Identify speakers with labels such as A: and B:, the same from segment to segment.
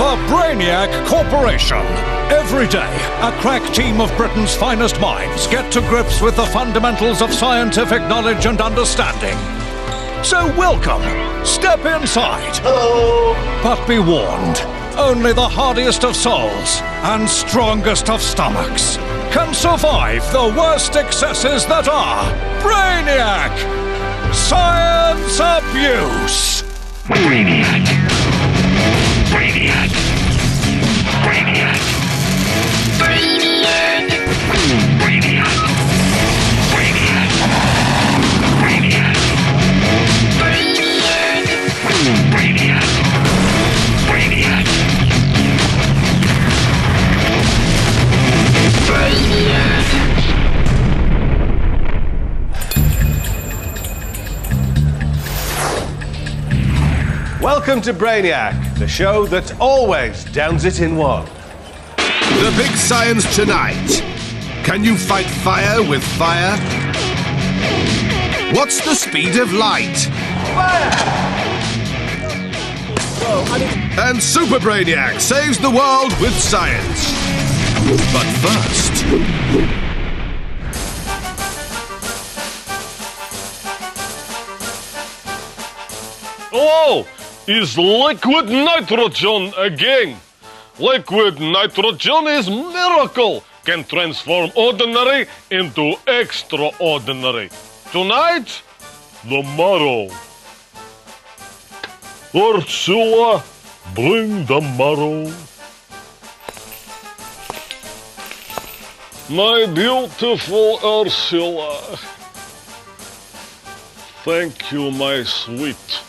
A: The Brainiac Corporation. Every day, a crack team of Britain's finest minds get to grips with the fundamentals of scientific knowledge and understanding. So welcome. Step inside.
B: Hello.
A: But be warned, only the hardiest of souls and strongest of stomachs can survive the worst excesses that are Brainiac. Science abuse.
C: Brainiac. Brainiac. Brainiac. Brainiac. Brainiac. Brainiac. Brainiac. Brainiac. Brainiac. Brainiac. Brainiac.
B: Welcome to Brainiac, the show that always downs it in one.
D: The big science tonight. Can you fight fire with fire? What's the speed of light?
B: Fire!
D: And Super Brainiac saves the world with science. But first...
E: Hello! Is liquid nitrogen again. Liquid nitrogen is miracle, can transform ordinary into extraordinary. Tonight, the motto. Ursula, bring the motto. My beautiful Ursula. Thank you, my sweet.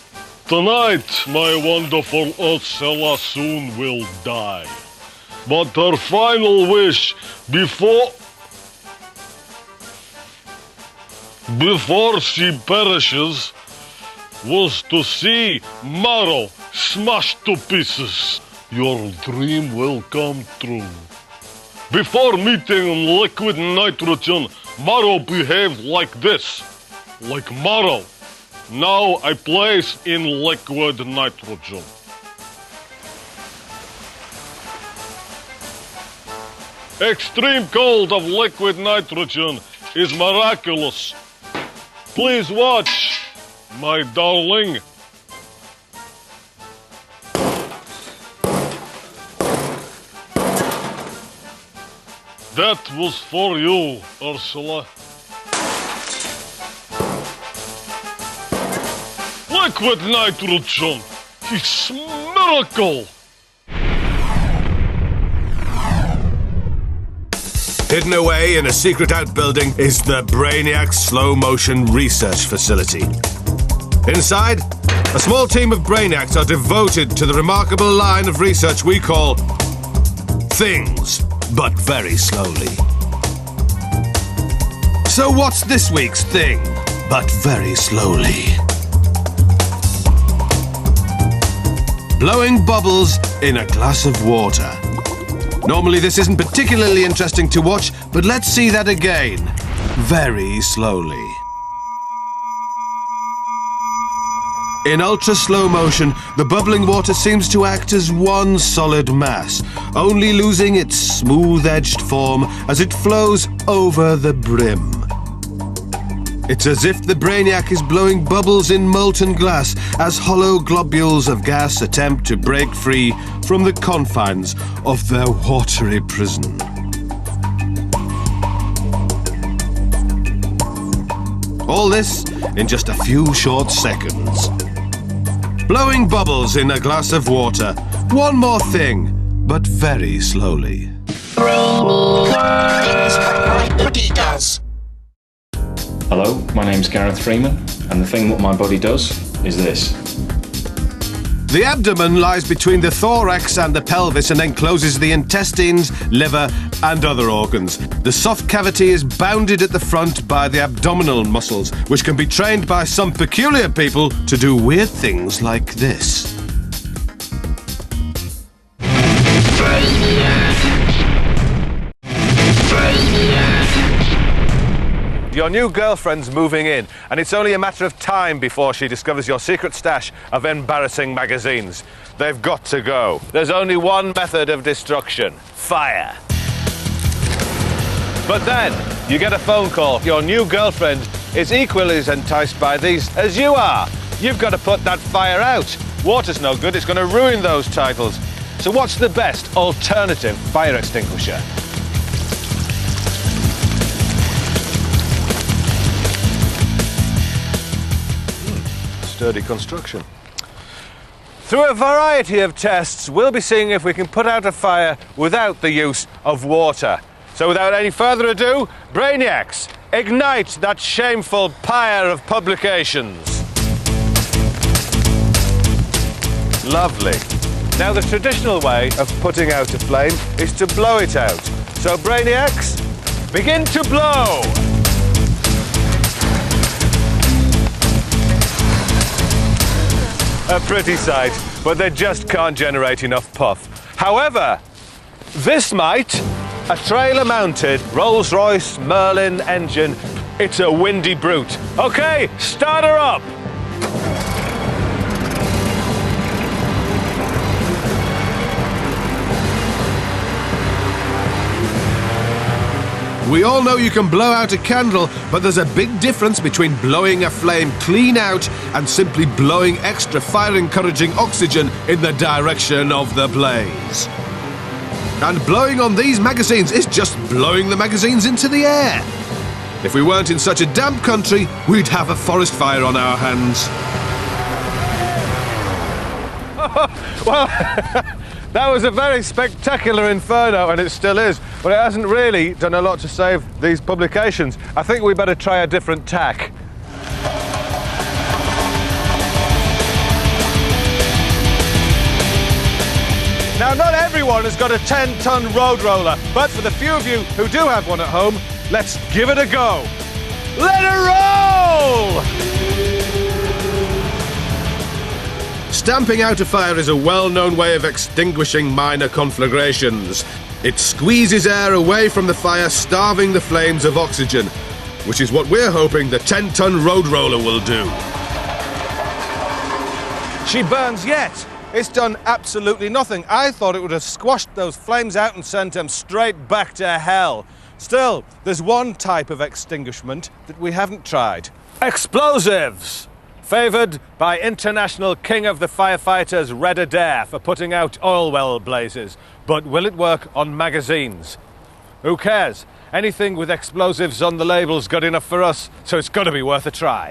E: Tonight, my wonderful Ursula soon will die. But her final wish before she perishes was to see Maro smashed to pieces. Your dream will come true. Before meeting liquid nitrogen, Maro behaved like this. Like Maro. Now I place in liquid nitrogen. Extreme cold of liquid nitrogen is miraculous. Please watch, my darling. That was for you, Ursula. Liquid nitrogen! It's a miracle!
D: Hidden away in a secret outbuilding is the Brainiac slow-motion research facility. Inside, a small team of Brainiacs are devoted to the remarkable line of research we call things, but very slowly. So what's this week's thing, but very slowly? Blowing bubbles in a glass of water. Normally this isn't particularly interesting to watch, but let's see that again, very slowly. In ultra slow motion, the bubbling water seems to act as one solid mass, only losing its smooth-edged form as it flows over the brim. It's as if the Brainiac is blowing bubbles in molten glass as hollow globules of gas attempt to break free from the confines of their watery prison. All this in just a few short seconds. Blowing bubbles in a glass of water. One more thing, but very slowly.
F: Hello, my name's Gareth Freeman, and the thing that my body does is this.
D: The abdomen lies between the thorax and the pelvis and encloses the intestines, liver, and other organs. The soft cavity is bounded at the front by the abdominal muscles, which can be trained by some peculiar people to do weird things like this.
B: Your new girlfriend's moving in, and it's only a matter of time before she discovers your secret stash of embarrassing magazines. They've got to go. There's only one method of destruction: fire. But then, you get a phone call. Your new girlfriend is equally as enticed by these as you are. You've got to put that fire out. Water's no good, it's going to ruin those titles. So what's the best alternative fire extinguisher? Sturdy construction. Through a variety of tests, we'll be seeing if we can put out a fire without the use of water. So without any further ado, Brainiacs, ignite that shameful pyre of publications. Lovely. Now the traditional way of putting out a flame is to blow it out. So Brainiacs, begin to blow! A pretty sight, but they just can't generate enough puff. However, this might. A trailer-mounted Rolls-Royce Merlin engine. It's a windy brute. Okay, start her up!
D: We all know you can blow out a candle, but there's a big difference between blowing a flame clean out and simply blowing extra fire-encouraging oxygen in the direction of the blaze. And blowing on these magazines is just blowing the magazines into the air. If we weren't in such a damp country, we'd have a forest fire on our hands.
B: Well, that was a very spectacular inferno, and it still is, but it hasn't really done a lot to save these publications. I think we better try a different tack. Now, not everyone has got a 10-ton road roller, but for the few of you who do have one at home, let's give it a go. Let it roll!
D: Stamping out a fire is a well-known way of extinguishing minor conflagrations. It squeezes air away from the fire, starving the flames of oxygen, which is what we're hoping the 10-ton road roller will do.
B: She burns yet. It's done absolutely nothing. I thought it would have squashed those flames out and sent them straight back to hell. Still, there's one type of extinguishment that we haven't tried. Explosives! Favoured by international king of the firefighters Red Adair for putting out oil well blazes. But will it work on magazines? Who cares? Anything with explosives on the label's good enough for us, so it's got to be worth a try.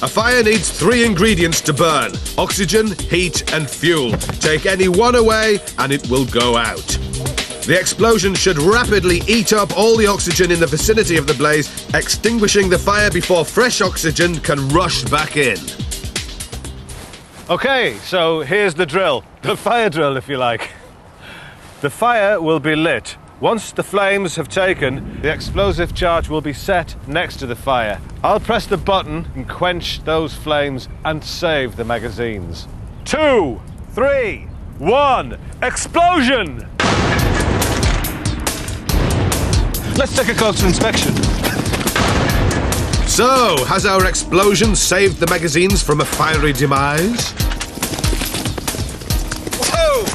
D: A fire needs 3 ingredients to burn: oxygen, heat, and fuel. Take any one away and it will go out. The explosion should rapidly eat up all the oxygen in the vicinity of the blaze, extinguishing the fire before fresh oxygen can rush back in.
B: Okay, so here's the drill. The fire drill, if you like. The fire will be lit. Once the flames have taken, the explosive charge will be set next to the fire. I'll press the button and quench those flames and save the magazines. 2, 3, 1, explosion! Let's take a closer inspection.
D: So, has our explosion saved the magazines from a fiery demise?
B: Whoa!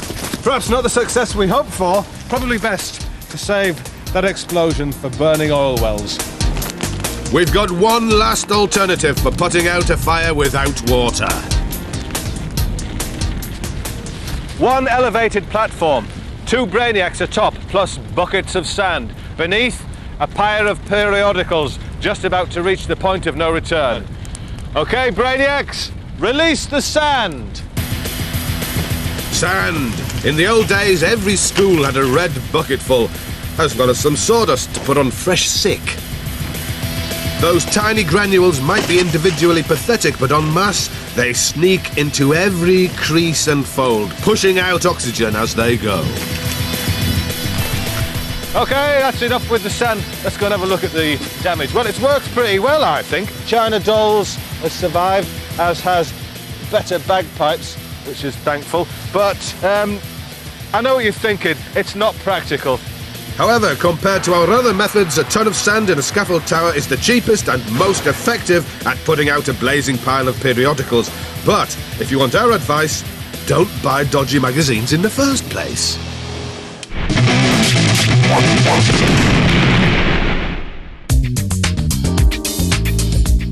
B: Perhaps not the success we hoped for. Probably best to save that explosion for burning oil wells.
D: We've got one last alternative for putting out a fire without water.
B: One elevated platform, 2 Brainiacs atop, plus buckets of sand. Beneath, a pyre of periodicals, just about to reach the point of no return. Okay, Brainiacs, release the sand!
D: Sand. In the old days, every school had a red bucket full, as well as some sawdust to put on fresh sick. Those tiny granules might be individually pathetic, but en masse, they sneak into every crease and fold, pushing out oxygen as they go.
B: Okay, that's enough with the sand. Let's go and have a look at the damage. Well, it's worked pretty well, I think. China Dolls has survived, as has Better Bagpipes, which is thankful. But I know what you're thinking. It's not practical.
D: However, compared to our other methods, a ton of sand in a scaffold tower is the cheapest and most effective at putting out a blazing pile of periodicals. But if you want our advice, don't buy dodgy magazines in the first place.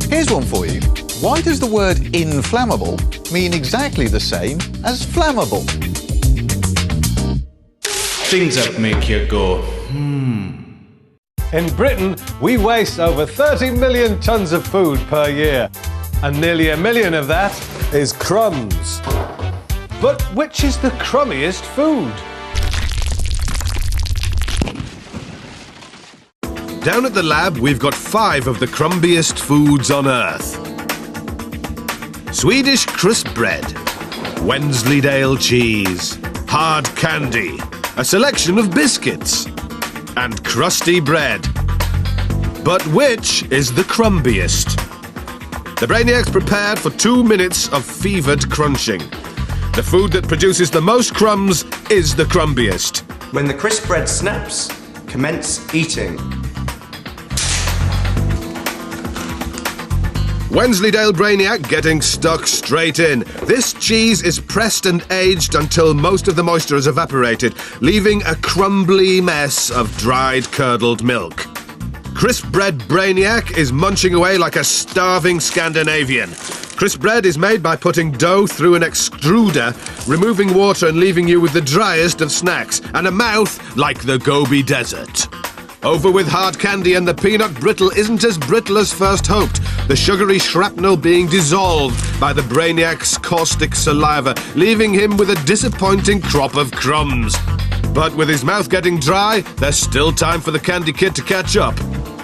G: Here's one for you. Why does the word inflammable mean exactly the same as flammable?
H: Things that make you go,
B: In Britain, we waste over 30 million tonnes of food per year, and nearly 1 million of that is crumbs. But which is the crummiest food?
D: Down at the lab, we've got 5 of the crumbiest foods on Earth. Swedish crisp bread, Wensleydale cheese, hard candy, a selection of biscuits, and crusty bread. But which is the crumbiest? The Brainiac's prepared for 2 minutes of fevered crunching. The food that produces the most crumbs is the crumbiest.
I: When the crisp bread snaps, commence eating.
D: Wensleydale Brainiac getting stuck straight in. This cheese is pressed and aged until most of the moisture has evaporated, leaving a crumbly mess of dried curdled milk. Crisp bread Brainiac is munching away like a starving Scandinavian. Crisp bread is made by putting dough through an extruder, removing water and leaving you with the driest of snacks, and a mouth like the Gobi Desert. Over with hard candy, and the peanut brittle isn't as brittle as first hoped, the sugary shrapnel being dissolved by the Brainiac's caustic saliva, leaving him with a disappointing crop of crumbs. But with his mouth getting dry, there's still time for the candy kid to catch up.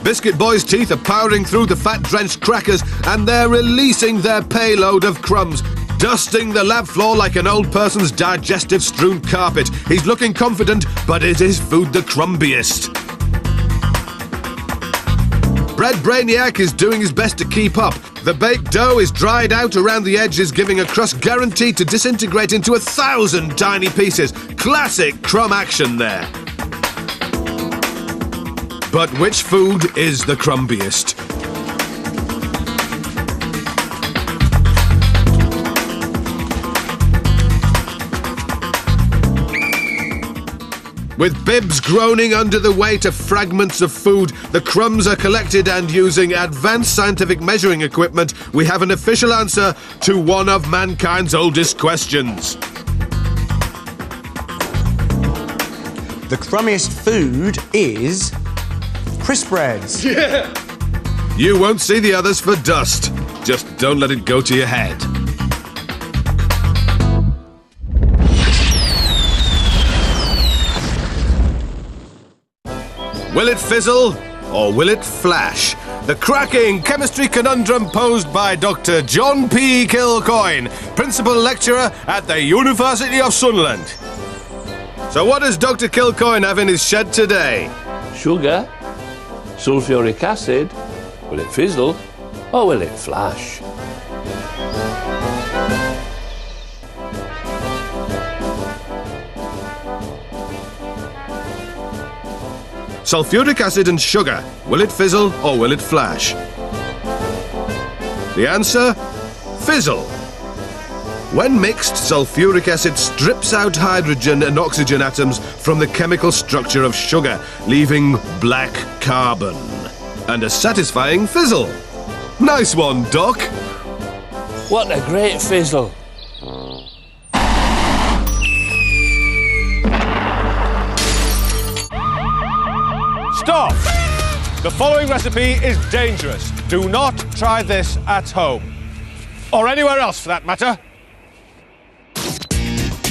D: Biscuit Boy's teeth are powering through the fat-drenched crackers, and they're releasing their payload of crumbs, dusting the lab floor like an old person's digestive-strewn carpet. He's looking confident, but is his food the crumbiest? Bread Brainiac is doing his best to keep up. The baked dough is dried out around the edges, giving a crust guaranteed to disintegrate into 1,000 tiny pieces. Classic crumb action there. But which food is the crumbiest? With bibs groaning under the weight of fragments of food, the crumbs are collected, and using advanced scientific measuring equipment, we have an official answer to one of mankind's oldest questions.
I: The crummiest food is crisp breads.
D: Yeah! You won't see the others for dust. Just don't let it go to your head. Will it fizzle or will it flash? The cracking chemistry conundrum posed by Dr. John P. Kilcoyne, Principal Lecturer at the University of Sunderland. So what does Dr. Kilcoyne have in his shed today?
J: Sugar, sulfuric acid. Will it fizzle or will it flash?
D: Sulfuric acid and sugar. Will it fizzle or will it flash? The answer? Fizzle. When mixed, sulfuric acid strips out hydrogen and oxygen atoms from the chemical structure of sugar, leaving black carbon. And a satisfying fizzle. Nice one, Doc.
J: What a great fizzle.
B: Stop! The following recipe is dangerous. Do not try this at home. Or anywhere else, for that matter.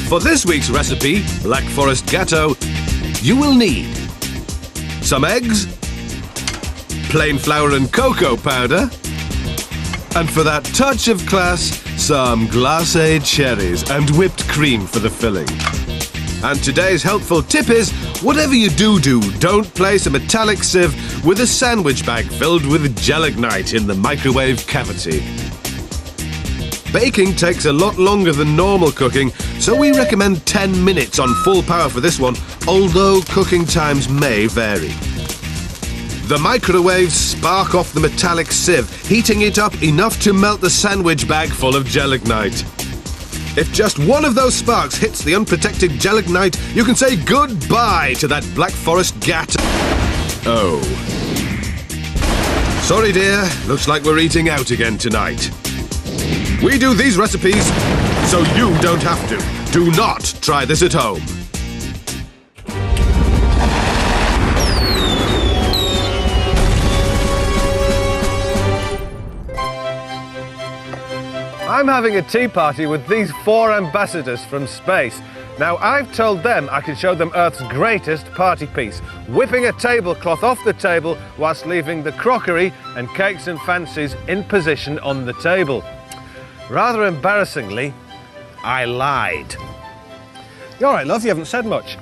D: For this week's recipe, Black Forest Gatto, you will need some eggs, plain flour and cocoa powder, and for that touch of class, some glacé cherries and whipped cream for the filling. And today's helpful tip is, whatever you do, don't place a metallic sieve with a sandwich bag filled with gelignite in the microwave cavity. Baking takes a lot longer than normal cooking, so we recommend 10 minutes on full power for this one, although cooking times may vary. The microwaves spark off the metallic sieve, heating it up enough to melt the sandwich bag full of gelignite. If just one of those sparks hits the unprotected gelignite, you can say goodbye to that Black Forest gat. Oh. Sorry, dear. Looks like we're eating out again tonight. We do these recipes so you don't have to. Do not try this at home.
B: I'm having a tea party with these 4 ambassadors from space. Now, I've told them I can show them Earth's greatest party piece, whipping a tablecloth off the table whilst leaving the crockery and cakes and fancies in position on the table. Rather embarrassingly, I lied. You're all right, love, you haven't said much.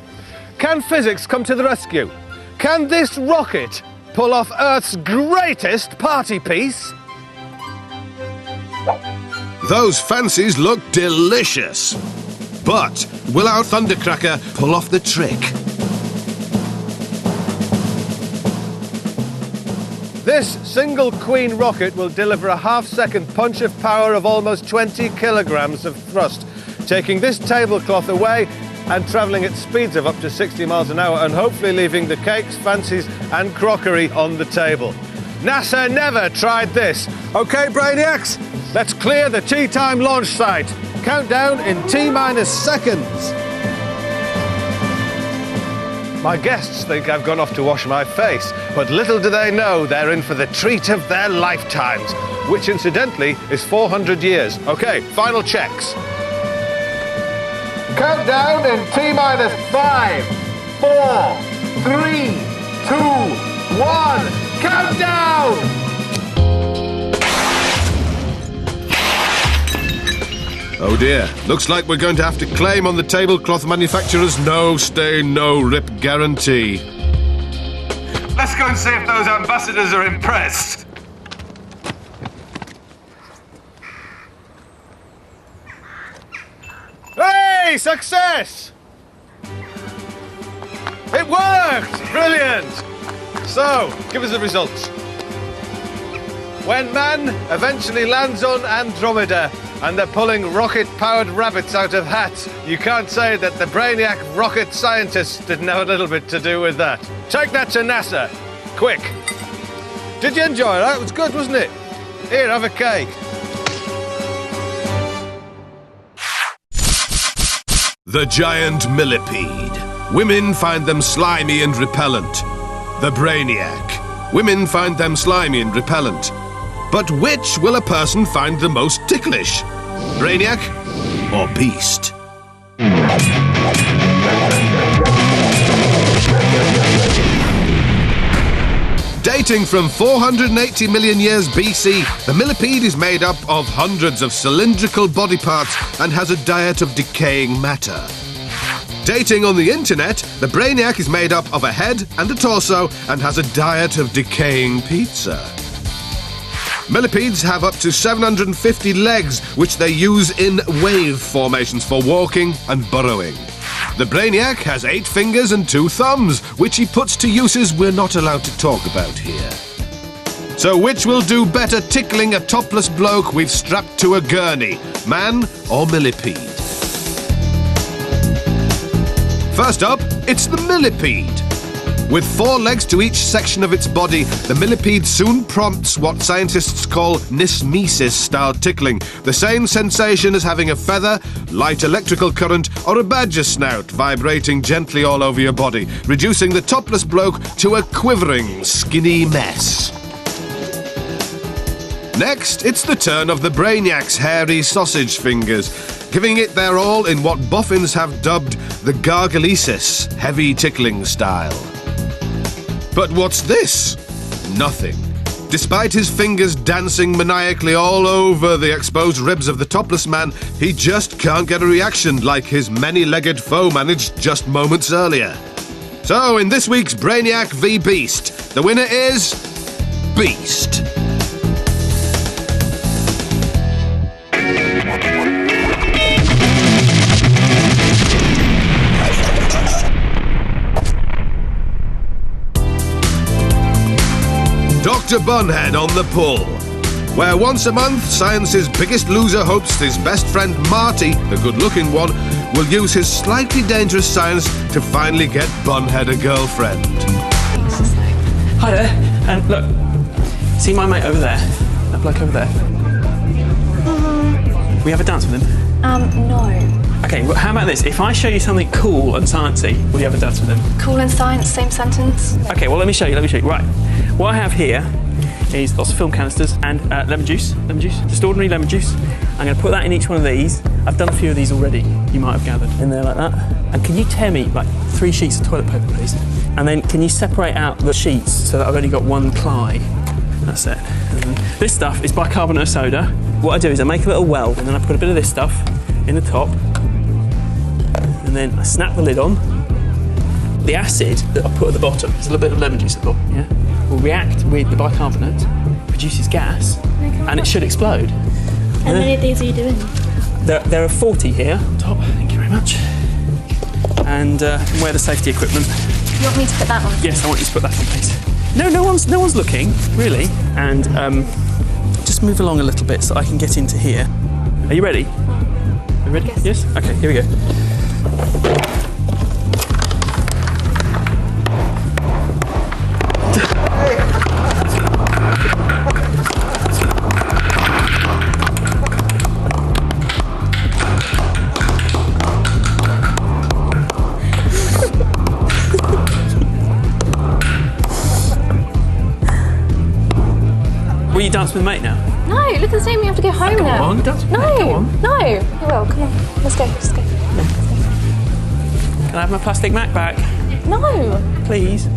B: Can physics come to the rescue? Can this rocket pull off Earth's greatest party piece?
D: Those fancies look delicious. But will our Thundercracker pull off the trick?
B: This single Queen rocket will deliver a half-second punch of power of almost 20 kilograms of thrust, taking this tablecloth away and travelling at speeds of up to 60 miles an hour and hopefully leaving the cakes, fancies and crockery on the table. NASA never tried this. OK, Brainiacs, let's clear the tea time launch site. Countdown in T-minus seconds. My guests think I've gone off to wash my face, but little do they know they're in for the treat of their lifetimes, which incidentally is 400 years. OK, final checks. Countdown in T-minus 5, 4, 3, 2, 1. Countdown!
D: Oh dear, looks like we're going to have to claim on the tablecloth manufacturer's no stain, no rip guarantee.
B: Let's go and see if those ambassadors are impressed. Hey, success! It worked! Brilliant! So, give us the results. When man eventually lands on Andromeda and they're pulling rocket-powered rabbits out of hats, you can't say that the Brainiac rocket scientists didn't have a little bit to do with that. Take that to NASA. Quick. Did you enjoy that? It was good, wasn't it? Here, have a cake.
D: The giant millipede. Women find them slimy and repellent. The Brainiac. Women find them slimy and repellent. But which will a person find the most ticklish? Brainiac or Beast? Dating from 480 million years BC, the millipede is made up of hundreds of cylindrical body parts and has a diet of decaying matter. Dating on the internet, the Brainiac is made up of a head and a torso and has a diet of decaying pizza. Millipedes have up to 750 legs, which they use in wave formations for walking and burrowing. The Brainiac has 8 fingers and 2 thumbs, which he puts to uses we're not allowed to talk about here. So which will do better tickling a topless bloke we've strapped to a gurney, man or millipede? First up, it's the millipede. With 4 legs to each section of its body, the millipede soon prompts what scientists call nismesis-style tickling, the same sensation as having a feather, light electrical current, or a badger snout vibrating gently all over your body, reducing the topless bloke to a quivering, skinny mess. Next, it's the turn of the Brainiac's hairy sausage fingers, giving it their all in what boffins have dubbed the gargalesis, heavy tickling style. But what's this? Nothing. Despite his fingers dancing maniacally all over the exposed ribs of the topless man, he just can't get a reaction like his many-legged foe managed just moments earlier. So, in this week's Brainiac v Beast, the winner is Beast. Dr. Bunhead on the Pull, where once a month science's biggest loser hopes his best friend Marty, the good-looking one, will use his slightly dangerous science to finally get Bunhead a girlfriend.
K: Hi there, and look, see my mate over there? That bloke over there? We have a dance with him?
L: No.
K: Okay, well, how about this? If I show you something cool and sciencey, will you have a dance with him?
L: Cool and science, same sentence.
K: Okay, well, let me show you. Right, what I have here is lots of film canisters and lemon juice, just ordinary lemon juice. I'm going to put that in each one of these. I've done a few of these already, you might have gathered. In there like that. And can you tear me, like, 3 sheets of toilet paper, please? And then can you separate out the sheets so that I've only got one ply? That's it. And this stuff is bicarbonate of soda. What I do is I make a little well, and then I put a bit of this stuff in the top, and then I snap the lid on. The acid that I put at the bottom, there's a little bit of lemon juice at the bottom, yeah? Will react with the bicarbonate, produces gas, and it should explode.
L: How many of these are you doing?
K: There are 40 here on top, thank you very much. And wear the safety equipment.
L: You want me to put that on?
K: Yes, I want you to put that on, please. No one's looking, really. And just move along a little bit so I can get into here. Are you ready? Are you ready? Yes? Okay, here we go. Will you dance with mate now?
L: No, look at the time, we have to go home now.
K: Go on, dance with mate, go on.
L: No, you will, come on, let's go.
K: Can I have my plastic Mac back?
L: No.
K: Please.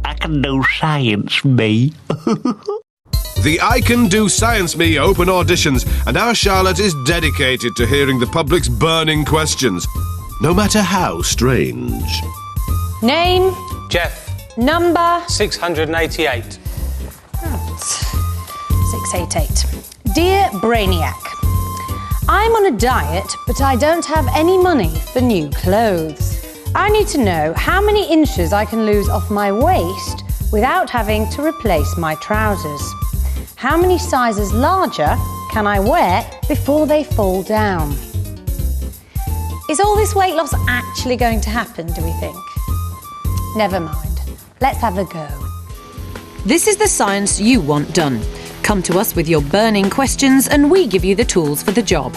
C: I can do science, me.
D: The I Can Do Science Me open auditions, and our Charlotte is dedicated to hearing the public's burning questions, no matter how strange.
M: Name?
I: Jeff.
M: Number?
I: 688.
M: 688. Dear Brainiac, I'm on a diet, but I don't have any money for new clothes. I need to know how many inches I can lose off my waist without having to replace my trousers. How many sizes larger can I wear before they fall down? Is all this weight loss actually going to happen, do we think? Never mind. Let's have a go.
N: This is the science you want done. Come to us with your burning questions and we give you the tools for the job.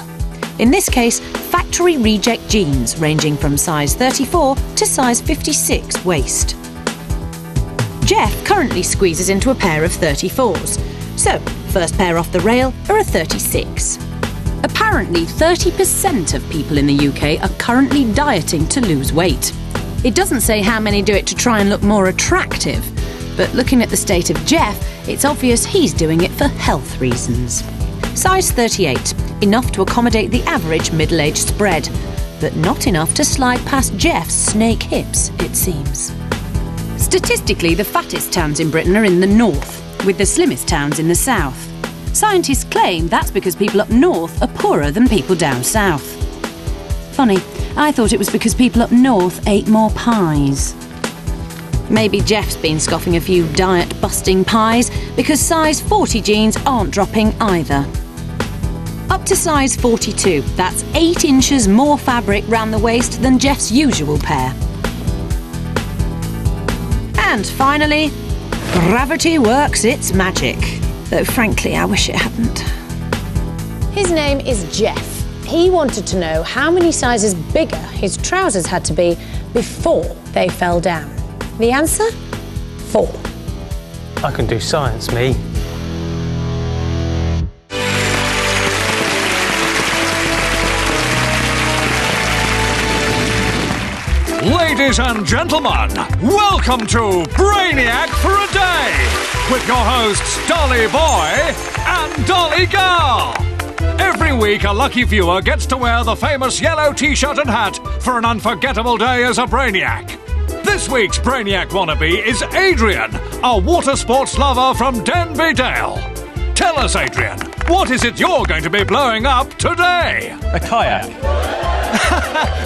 N: In this case, factory reject jeans ranging from size 34 to size 56 waist. Jeff currently squeezes into a pair of 34s. So, first pair off the rail are a 36. Apparently, 30% of people in the UK are currently dieting to lose weight. It doesn't say how many do it to try and look more attractive, but looking at the state of Jeff, it's obvious he's doing it for health reasons. Size 38, enough to accommodate the average middle-aged spread, but not enough to slide past Jeff's snake hips, it seems. Statistically, the fattest towns in Britain are in the north, with the slimmest towns in the south. Scientists claim that's because people up north are poorer than people down south. Funny, I thought it was because people up north ate more pies. Maybe Jeff's been scoffing a few diet-busting pies because size 40 jeans aren't dropping either. Up to size 42, that's 8 inches more fabric round the waist than Jeff's usual pair. And finally, gravity works its magic. Though frankly, I wish it hadn't.
M: His name is Jeff. He wanted to know how many sizes bigger his trousers had to be before they fell down. The answer? 4.
I: I can do science, me.
A: Ladies and gentlemen, welcome to Brainiac for a Day with your hosts Dolly Boy and Dolly Girl. Every week a lucky viewer gets to wear the famous yellow t-shirt and hat for an unforgettable day as a Brainiac. This week's Brainiac wannabe is Adrian, a water sports lover from Denby Dale. Tell us, Adrian, what is it you're going to be blowing up today?
I: A kayak.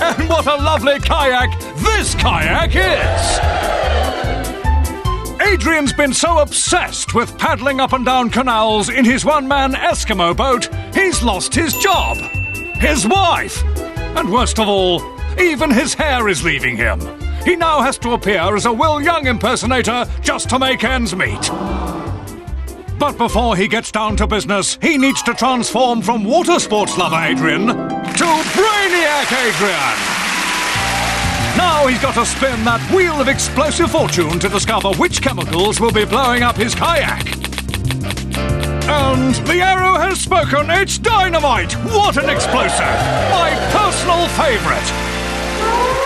A: And what a lovely kayak this kayak is! Adrian's been so obsessed with paddling up and down canals in his one-man Eskimo boat, he's lost his job, his wife, and worst of all, even his hair is leaving him. He now has to appear as a Will Young impersonator just to make ends meet. But before he gets down to business, he needs to transform from water sports lover Adrian to Brainiac Adrian. Now he's got to spin that wheel of explosive fortune to discover which chemicals will be blowing up his kayak. And the arrow has spoken, it's dynamite! What an explosive! My personal favourite!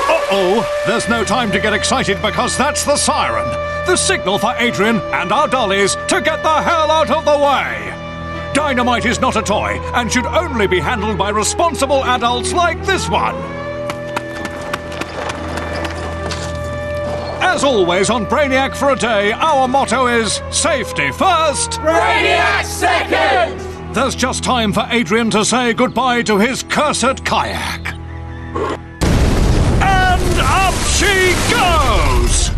A: Uh-oh, there's no time to get excited because that's the siren. The signal for Adrian and our dollies to get the hell out of the way. Dynamite is not a toy and should only be handled by responsible adults like this one. As always on Brainiac for a Day, our motto is safety first,
O: Brainiac second!
A: There's just time for Adrian to say goodbye to his cursed kayak. And up she goes!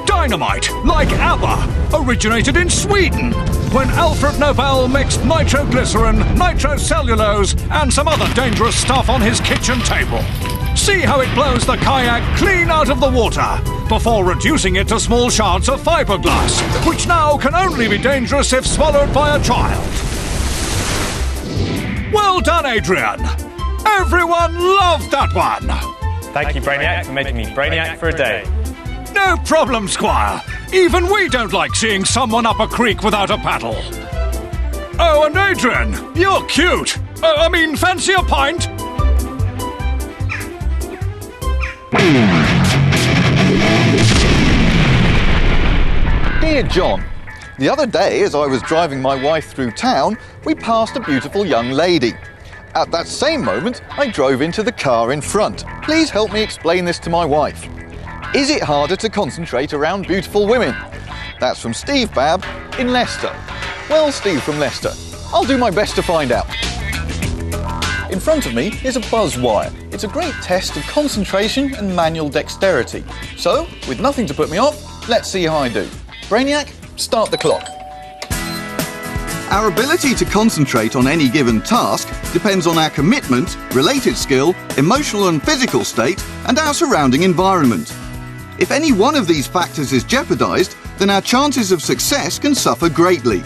A: Dynamite, like ABBA, originated in Sweden when Alfred Nobel mixed nitroglycerin, nitrocellulose and some other dangerous stuff on his kitchen table. See how it blows the kayak clean out of the water before reducing it to small shards of fiberglass, which now can only be dangerous if swallowed by a child. Well done, Adrian! Everyone loved that one!
P: Thank you, Brainiac, for making me Brainiac for a day.
A: No problem, Squire. Even we don't like seeing someone up a creek without a paddle. Oh, and Adrian, you're cute. Fancy a pint?
G: Dear John, the other day as I was driving my wife through town, we passed a beautiful young lady. At that same moment, I drove into the car in front. Please help me explain this to my wife. Is it harder to concentrate around beautiful women? That's from Steve Babb in Leicester. Well, Steve from Leicester, I'll do my best to find out. In front of me is a buzz wire. It's a great test of concentration and manual dexterity. So, with nothing to put me off, let's see how I do. Brainiac, start the clock.
Q: Our ability to concentrate on any given task depends on our commitment, related skill, emotional and physical state, and our surrounding environment. If any one of these factors is jeopardised, then our chances of success can suffer greatly.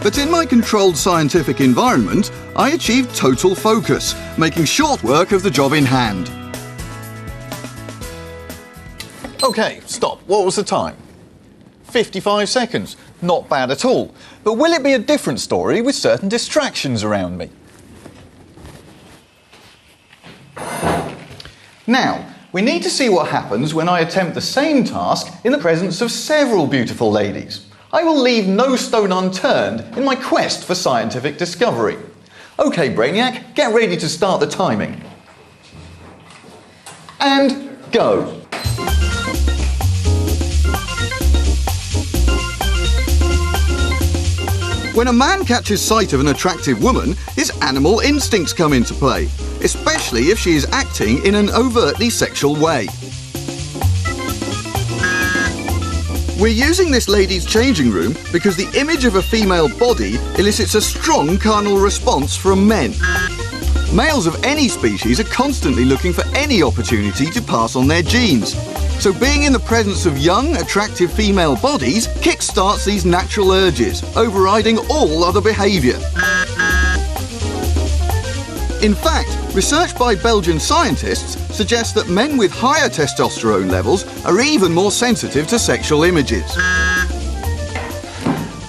Q: But in my controlled scientific environment, I achieved total focus, making short work of the job in hand.
G: OK, stop. What was the time? 55 seconds. Not bad at all. But will it be a different story with certain distractions around me? Now, we need to see what happens when I attempt the same task in the presence of several beautiful ladies. I will leave no stone unturned in my quest for scientific discovery. OK, Brainiac, get ready to start the timing. And go.
Q: When a man catches sight of an attractive woman, his animal instincts come into play, especially if she is acting in an overtly sexual way. We're using this lady's changing room because the image of a female body elicits a strong carnal response from men. Males of any species are constantly looking for any opportunity to pass on their genes. So being in the presence of young, attractive female bodies kickstarts these natural urges, overriding all other behaviour. In fact, research by Belgian scientists suggests that men with higher testosterone levels are even more sensitive to sexual images.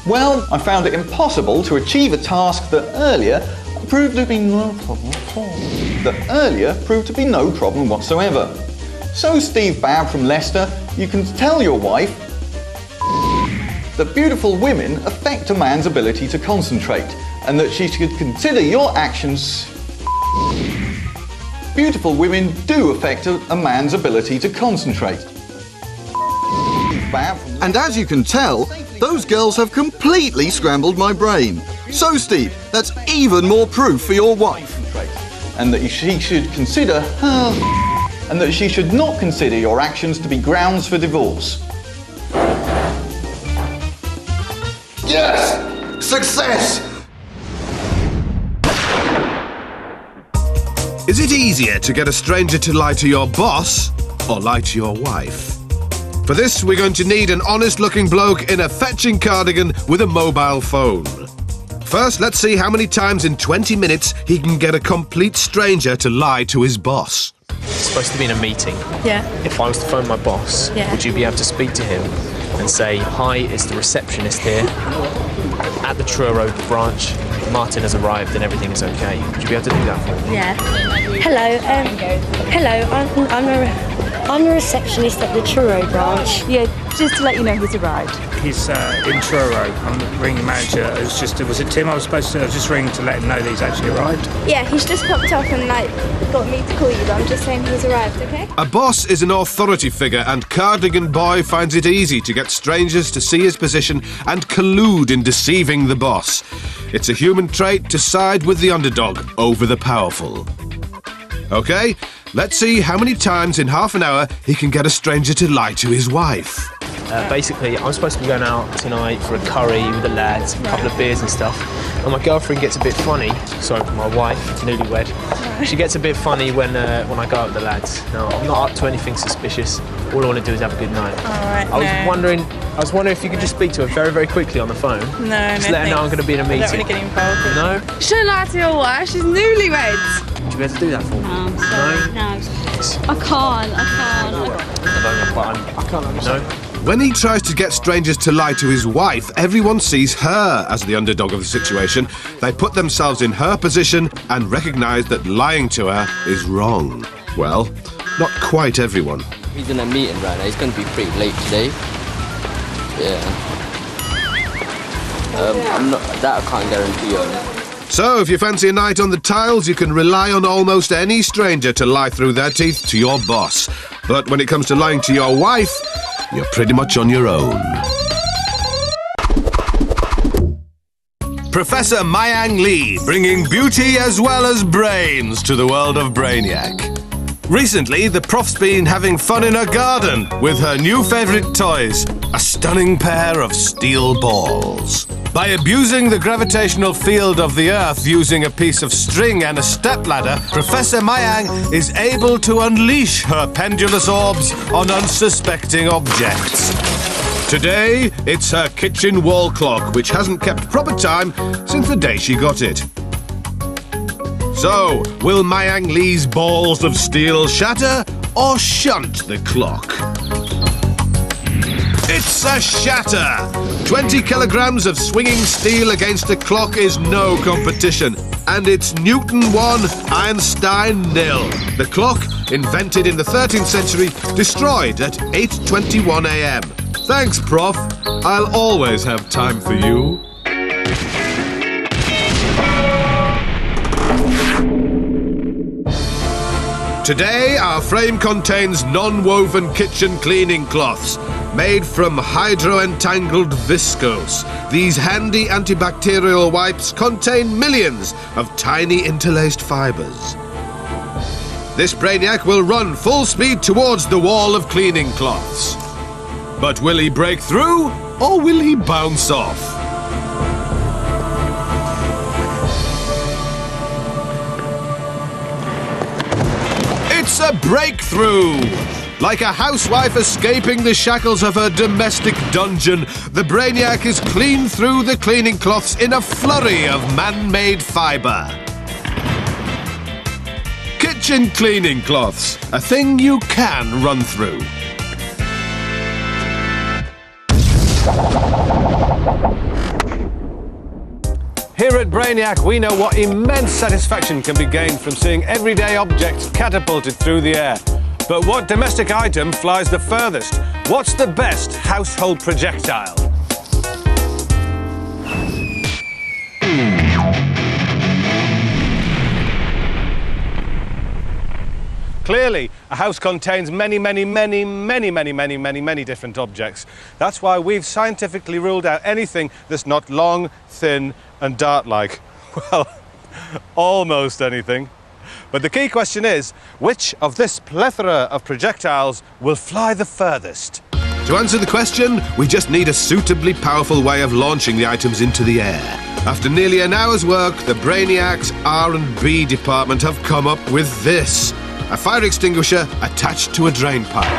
G: Well, I found it impossible to achieve a task that earlier proved to be no problem whatsoever. So, Steve Babb from Leicester, you can tell your wife that beautiful women affect a man's ability to concentrate, and that she should consider your actions. Beautiful women do affect a man's ability to concentrate.
Q: And as you can tell, those girls have completely scrambled my brain. So, Steve, that's even more proof for your wife.
G: and that she should consider and that she should not consider your actions to be grounds for divorce.
D: Yes! Success! Is it easier to get a stranger to lie to your boss or lie to your wife? For this, we're going to need an honest-looking bloke in a fetching cardigan with a mobile phone. First, let's see how many times in 20 minutes he can get a complete stranger to lie to his boss.
R: It's supposed to be in a meeting.
L: Yeah.
R: If I was to phone my boss, would you be able to speak to him and say, "Hi, it's the receptionist here at the Truro branch. Martin has arrived and everything is okay." Would you be able to do that for me?
S: Yeah. Hello, I'm a receptionist at the Truro branch.
T: Yeah, just to let you know he's arrived.
U: He's in Truro. I'm the ring manager. Was it Tim? I was just ringing to let him know that he's actually arrived.
L: Yeah, he's just popped up and got me to call you, but I'm just saying he's arrived, okay?
D: A boss is an authority figure, and Cardigan Boy finds it easy to get strangers to see his position and collude in deceiving the boss. It's a human trait to side with the underdog over the powerful. Okay, let's see how many times in half an hour he can get a stranger to lie to his wife.
R: Basically, I'm supposed to be going out tonight for a curry with the lads, a couple of beers and stuff. And my girlfriend gets a bit funny. Sorry, my wife, newlywed. She gets a bit funny when I go out with the lads. Now, I'm not up to anything suspicious. All I want to do is have a good night.
T: All right.
R: I was wondering if you could just speak to her very, very quickly on the phone.
T: No,
R: just let her know I'm going to be in a meeting.
T: I don't want to get involved with
R: No?
T: Shouldn't lie to your wife. She's newlywed.
R: Would you be able to do that for me?
L: I'm sorry. No. I can't.
R: I can't understand. No?
D: When he tries to get strangers to lie to his wife, everyone sees her as the underdog of the situation. They put themselves in her position and recognise that lying to her is wrong. Well, not quite everyone.
V: He's in a meeting right now. He's going to be pretty late today. Yeah. I can't guarantee on.
D: So, if you fancy a night on the tiles, you can rely on almost any stranger to lie through their teeth to your boss. But when it comes to lying to your wife, you're pretty much on your own. Professor Mayang Lee, bringing beauty as well as brains to the world of Brainiac. Recently, the prof's been having fun in her garden with her new favourite toys, a stunning pair of steel balls. By abusing the gravitational field of the Earth using a piece of string and a stepladder, Professor Mayang is able to unleash her pendulous orbs on unsuspecting objects. Today, it's her kitchen wall clock, which hasn't kept proper time since the day she got it. So, will Mayang Lee's balls of steel shatter or shunt the clock? It's a shatter! 20 kilograms of swinging steel against a clock is no competition. And it's Newton 1, Einstein 0. The clock, invented in the 13th century, destroyed at 8:21 a.m. Thanks, Prof. I'll always have time for you. Today, our frame contains non-woven kitchen cleaning cloths made from hydro-entangled viscose. These handy antibacterial wipes contain millions of tiny interlaced fibres. This Brainiac will run full speed towards the wall of cleaning cloths. But will he break through, or will he bounce off? It's a breakthrough! Like a housewife escaping the shackles of her domestic dungeon, the Brainiac is cleaned through the cleaning cloths in a flurry of man-made fibre. Kitchen cleaning cloths, a thing you can run through.
B: Here at Brainiac, we know what immense satisfaction can be gained from seeing everyday objects catapulted through the air. But what domestic item flies the furthest? What's the best household projectile? Clearly, a house contains many different objects. That's why we've scientifically ruled out anything that's not long, thin and dart-like. Well, almost anything. But the key question is, which of this plethora of projectiles will fly the furthest?
D: To answer the question, we just need a suitably powerful way of launching the items into the air. After nearly an hour's work, the Brainiac's R&B department have come up with this. A fire extinguisher attached to a drain pipe.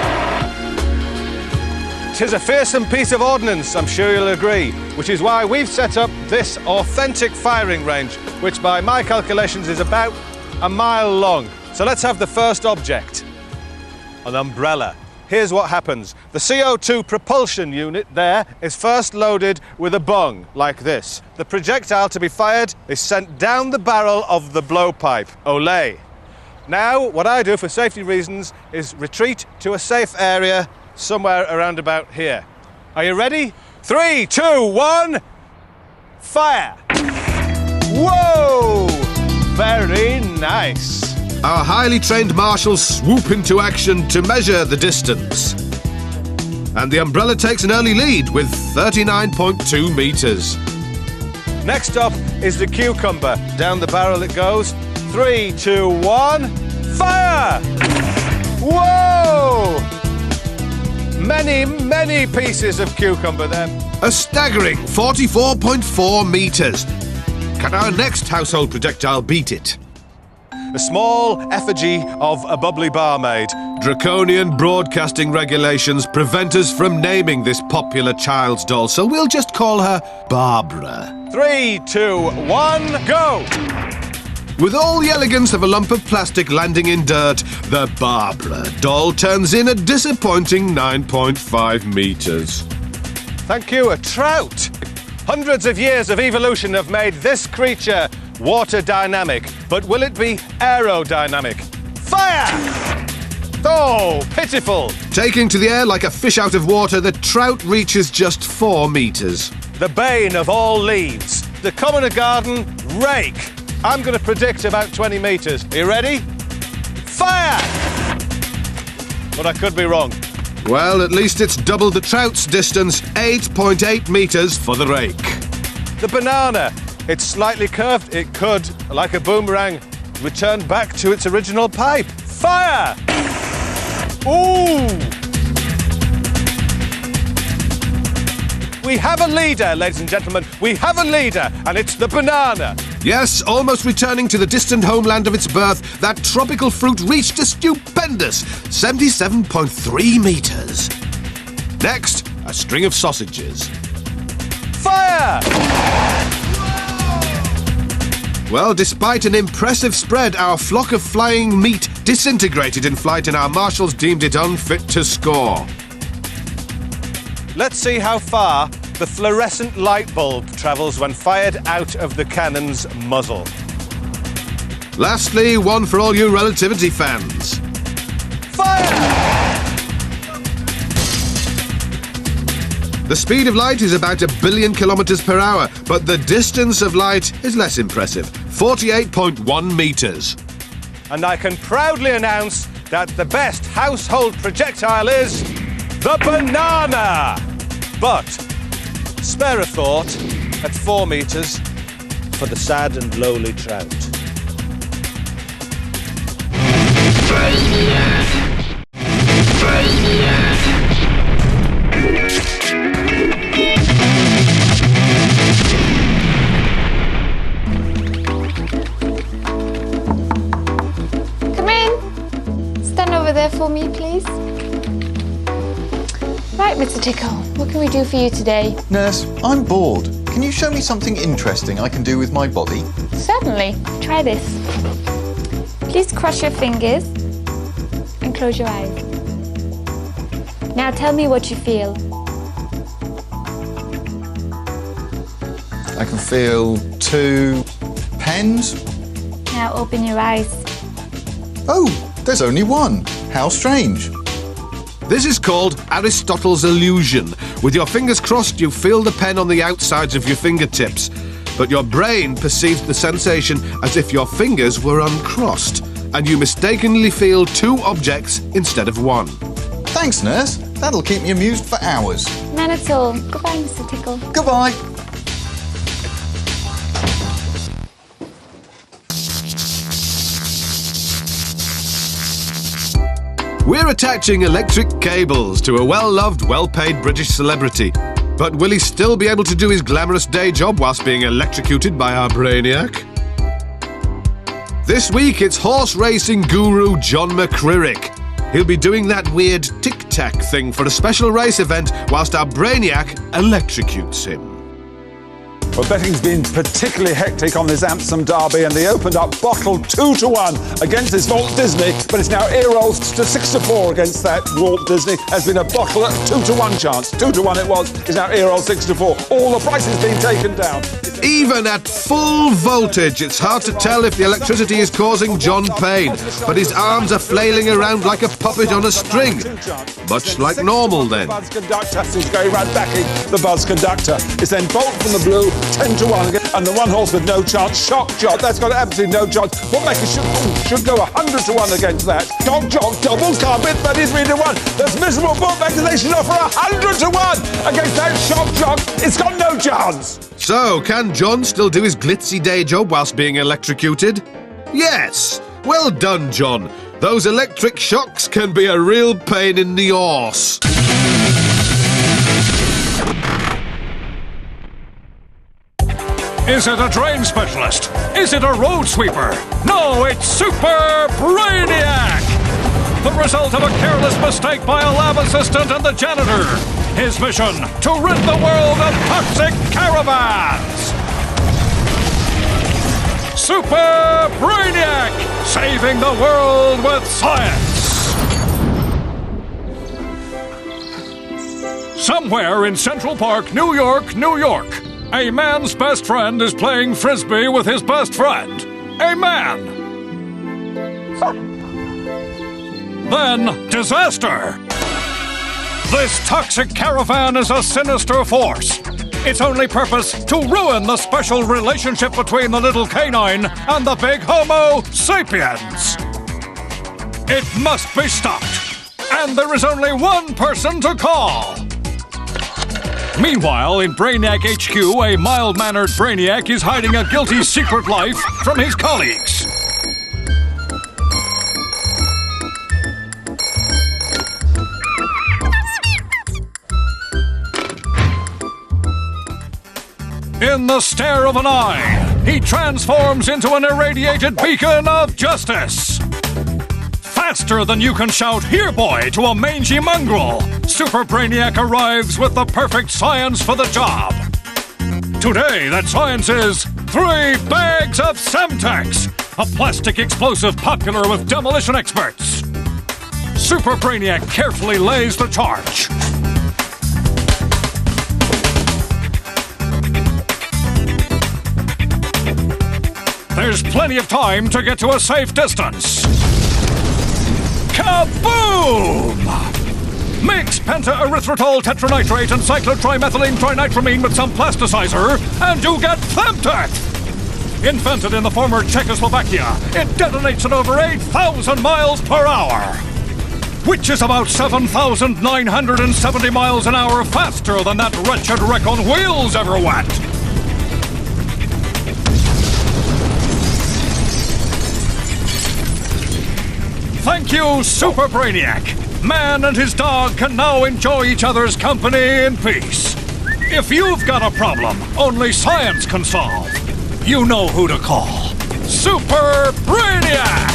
B: 'Tis a fearsome piece of ordnance, I'm sure you'll agree, which is why we've set up this authentic firing range, which by my calculations is about a mile long. So let's have the first object. An umbrella. Here's what happens. The CO2 propulsion unit there is first loaded with a bung, like this. The projectile to be fired is sent down the barrel of the blowpipe. Olé. Now, what I do for safety reasons is retreat to a safe area somewhere around about here. Are you ready? 3, 2, 1, fire! Whoa! Very nice.
D: Our highly trained marshals swoop into action to measure the distance. And the umbrella takes an early lead with 39.2 metres.
B: Next up is the cucumber. Down the barrel it goes. 3, 2, 1, fire! Whoa! Many pieces of cucumber there.
D: A staggering 44.4 metres. Can our next household projectile beat it?
B: A small effigy of a bubbly barmaid.
D: Draconian broadcasting regulations prevent us from naming this popular child's doll, so we'll just call her Barbara.
B: 3, 2, 1, go!
D: With all the elegance of a lump of plastic landing in dirt, the Barbara doll turns in a disappointing 9.5 metres.
B: Thank you, a trout. Hundreds of years of evolution have made this creature water dynamic, but will it be aerodynamic? Fire! Oh, pitiful.
D: Taking to the air like a fish out of water, the trout reaches just 4 metres.
B: The bane of all leaves. The commoner garden rake. I'm going to predict about 20 metres. Are you ready? Fire! But I could be wrong.
D: Well, at least it's double the trout's distance, 8.8 metres for the rake.
B: The banana. It's slightly curved. It could, like a boomerang, return back to its original pipe. Fire! Ooh! We have a leader, ladies and gentlemen. We have a leader, and it's the banana.
D: Yes, almost returning to the distant homeland of its birth, that tropical fruit reached a stupendous 77.3 metres. Next, a string of sausages.
B: Fire!
D: Well, despite an impressive spread, our flock of flying meat disintegrated in flight and our marshals deemed it unfit to score.
B: Let's see how far the fluorescent light bulb travels when fired out of the cannon's muzzle.
D: Lastly, one for all you relativity fans.
B: Fire!
D: The speed of light is about 1 billion kilometres per hour, but the distance of light is less impressive, 48.1 metres.
B: And I can proudly announce that the best household projectile is the banana! But spare a thought at 4 metres for the sad and lowly trout.
O: Brainiac! Brainiac!
L: Come in. Stand over there for me, please. Right, Mr. Tickle, what can we do for you today?
G: Nurse, I'm bored. Can you show me something interesting I can do with my body?
L: Certainly. Try this. Please cross your fingers and close your eyes. Now tell me what you feel.
G: I can feel 2 pens.
L: Now open your eyes.
G: Oh, there's only one. How strange.
D: This is called Aristotle's illusion. With your fingers crossed, you feel the pen on the outsides of your fingertips, but your brain perceives the sensation as if your fingers were uncrossed, and you mistakenly feel 2 objects instead of 1.
G: Thanks, nurse. That'll keep me amused for hours.
L: None at all. Goodbye, Mr. Tickle.
G: Goodbye.
D: We're attaching electric cables to a well-loved, well-paid British celebrity. But will he still be able to do his glamorous day job whilst being electrocuted by our Brainiac? This week it's horse racing guru John McCririck. He'll be doing that weird tic-tac thing for a special race event whilst our Brainiac electrocutes him.
E: Well, betting's been particularly hectic on this Amsterdam derby, and they opened up bottle 2-1 against this Walt Disney, but it's now ear rolls to 6-4 against that Walt Disney. Has been a bottle at 2-1 chance. 2-1 it was, is now ear roll 6-4. All the prices being taken down.
D: Even at full voltage, it's hard to tell if the electricity is causing John pain, but his arms are flailing around like a puppet on a string. Much like normal, then.
E: The Buzz Conductor is going right backing the Buzz Conductor. It's then Bolt from the blue, 10-1 again, and the one horse with no chance, Shock Jock, that's got absolutely no chance. Bookmakers should go 100-1 against that. Shock Jock, double carpet, that is 3-1. Those miserable bookmakers, they should offer 100-1 against that Shock Jock. It's got no chance.
D: So, can John still do his glitzy day job whilst being electrocuted? Yes! Well done, John. Those electric shocks can be a real pain in the arse.
A: Is it a drain specialist? Is it a road sweeper? No, it's Super Brainiac! The result of a careless mistake by a lab assistant and the janitor. His mission, to rid the world of toxic caravans! Super Brainiac! Saving the world with science! Somewhere in Central Park, New York, New York, a man's best friend is playing frisbee with his best friend. A man. Then, disaster! This toxic caravan is a sinister force. Its only purpose, to ruin the special relationship between the little canine and the big Homo sapiens. It must be stopped. And there is only one person to call. Meanwhile, in Brainiac HQ, a mild-mannered Brainiac is hiding a guilty secret life from his colleagues. In the stare of an eye, he transforms into an irradiated beacon of justice. Faster than you can shout, "Here, boy," to a mangy mongrel, Super Brainiac arrives with the perfect science for the job. Today, that science is 3 bags of Semtex, a plastic explosive popular with demolition experts. Super Brainiac carefully lays the charge. There's plenty of time to get to a safe distance. Kaboom! Mix penta-erythritol tetranitrate and cyclotrimethylene trinitramine with some plasticizer, and you get Femtech! Invented in the former Czechoslovakia, it detonates at over 8,000 miles per hour, which is about 7,970 miles an hour faster than that wretched wreck on wheels ever went. Thank you, Super Brainiac. Man and his dog can now enjoy each other's company in peace. If you've got a problem only science can solve, you know who to call. Super Brainiac!